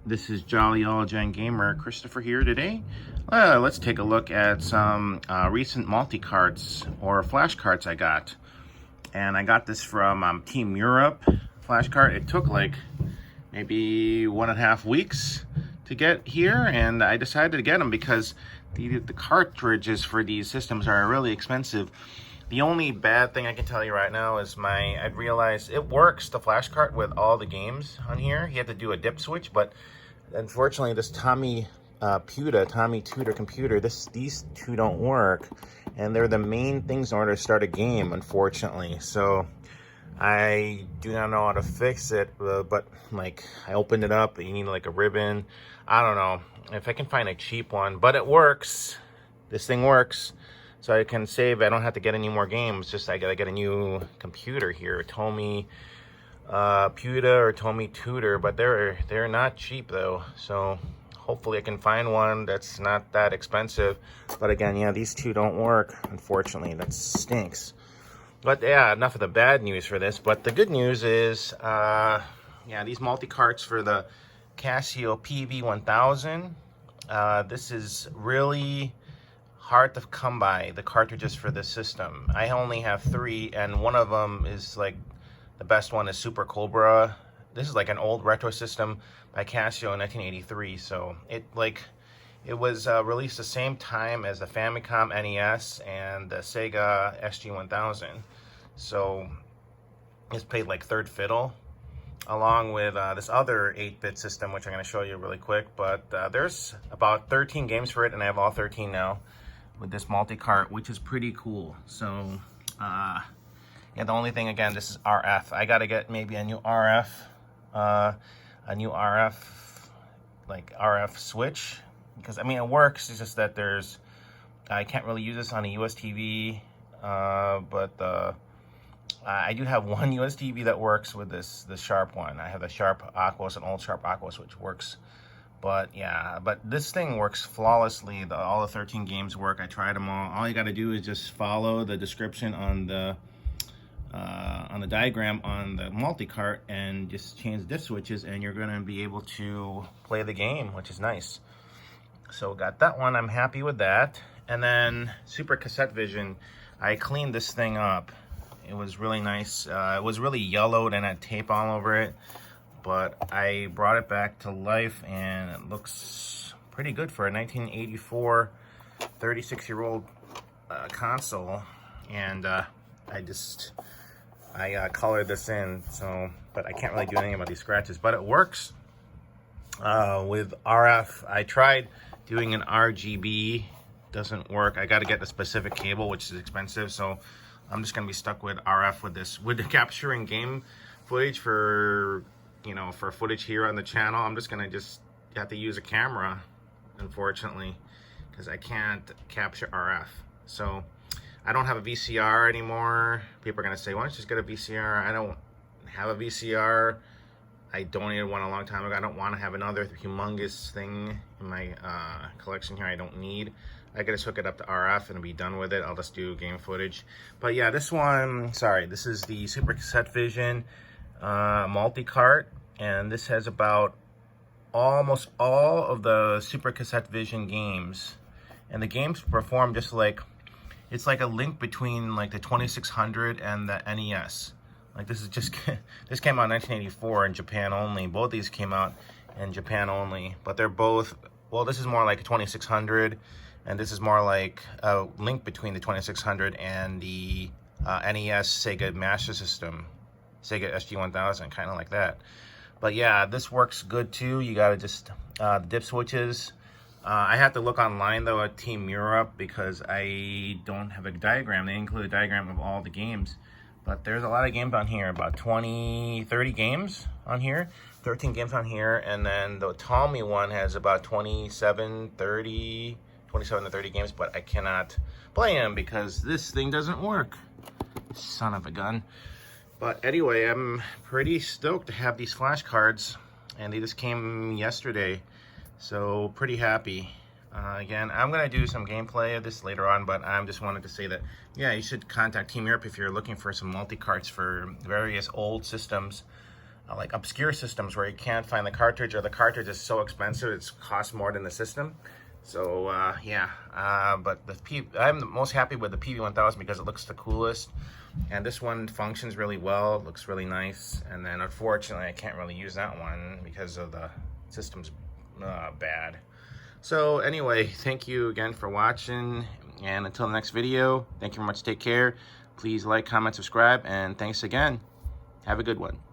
This is Jolly All Gen Gamer Christopher here today. Let's take a look at some recent multi-carts or flash carts I got. And I got this from Team Europe flash cart. It took like maybe 1.5 weeks to get here, and I decided to get them because the cartridges for these systems are really expensive. The only bad thing I can tell you right now is I realized it works, the flash cart, with all the games on here. You have to do a dip switch, but unfortunately this Tomy Pyuta, Tomy Tutor computer, these two don't work. And they're the main things in order to start a game, unfortunately. So I do not know how to fix it, but like I opened it up, you need like a ribbon. I don't know if I can find a cheap one, but it works. This thing works. So I can save, I don't have to get any more games, just I gotta get a new computer here, Tomy Pyuta or Tomy Tutor, but they're not cheap though. So hopefully I can find one that's not that expensive. But again, yeah, these two don't work, unfortunately. That stinks. But yeah, enough of the bad news for this. But the good news is, yeah, these multi-carts for the Casio PV-1000. This is really hard to come by, the cartridges for this system. I only have 3, and one of them is like the best one is Super Cobra. This is like an old retro system by Casio in 1983. So it was released the same time as the Famicom NES and the Sega SG-1000. So it's played like third fiddle, along with this other 8-bit system, which I'm going to show you really quick. But there's about 13 games for it, and I have all 13 now with this multi-cart, which is pretty cool. So yeah, the only thing, again, this is RF. I gotta get maybe a new RF like RF switch, because I mean it works. It's just that I can't really use this on a US TV, but I do have one US TV that works with this Sharp one. I have the Sharp Aquos, an old Sharp Aquos, which works. But yeah, but this thing works flawlessly. All the 13 games work. I tried them all. All you got to do is just follow the description on the diagram on the multi-cart and just change the dip switches, and you're going to be able to play the game, which is nice. So got that one. I'm happy with that. And then Super Cassette Vision. I cleaned this thing up. It was really nice. It was really yellowed and had tape all over it. But I brought it back to life, and it looks pretty good for a 1984 36-year-old console. And I colored this in, so, but I can't really do anything about these scratches. But it works with RF. I tried doing an RGB, doesn't work. I got to get the specific cable, which is expensive. So I'm just gonna be stuck with RF with this, with capturing game footage for footage here on the channel. I'm just gonna have to use a camera, unfortunately, because I can't capture RF. So I don't have a VCR anymore. People are gonna say, why don't you just get a VCR? I don't have a VCR. I donated one a long time ago. I don't want to have another humongous thing in my collection here I don't need. I can just hook it up to RF and be done with it. I'll just do game footage. But yeah, this one, sorry, this is the Super Cassette Vision multi-cart, and this has about almost all of the Super Cassette Vision games, and the games perform just like, it's like a link between like the 2600 and the NES. Like this came out in 1984 in Japan only. Both these came out in Japan only, but they're both, well, this is more like a 2600, and this is more like a link between the 2600 and the NES Sega Master System, Sega SG-1000, kind of like that. But yeah, this works good too. You gotta just the dip switches. I have to look online though at Team Europe because I don't have a diagram. They include a diagram of all the games, but there's a lot of games on here, about 30 games on here, 13 games on here, and then the Tomy one has about 27 to 30 games, but I cannot play them because this thing doesn't work. Son of a gun. But anyway, I'm pretty stoked to have these flash cards, and they just came yesterday, so pretty happy. Again, I'm going to do some gameplay of this later on, but I just wanted to say that, yeah, you should contact Team Europe if you're looking for some multi-carts for various old systems. like obscure systems where you can't find the cartridge, or the cartridge is so expensive it costs more than the system. So yeah, but I'm the most happy with the PV-1000 because it looks the coolest, and this one functions really well. It looks really nice. And then unfortunately I can't really use that one because of the system's bad. So anyway, thank you again for watching, and until the next video, thank you very much. Take care. Please like, comment, subscribe, and thanks again. Have a good one.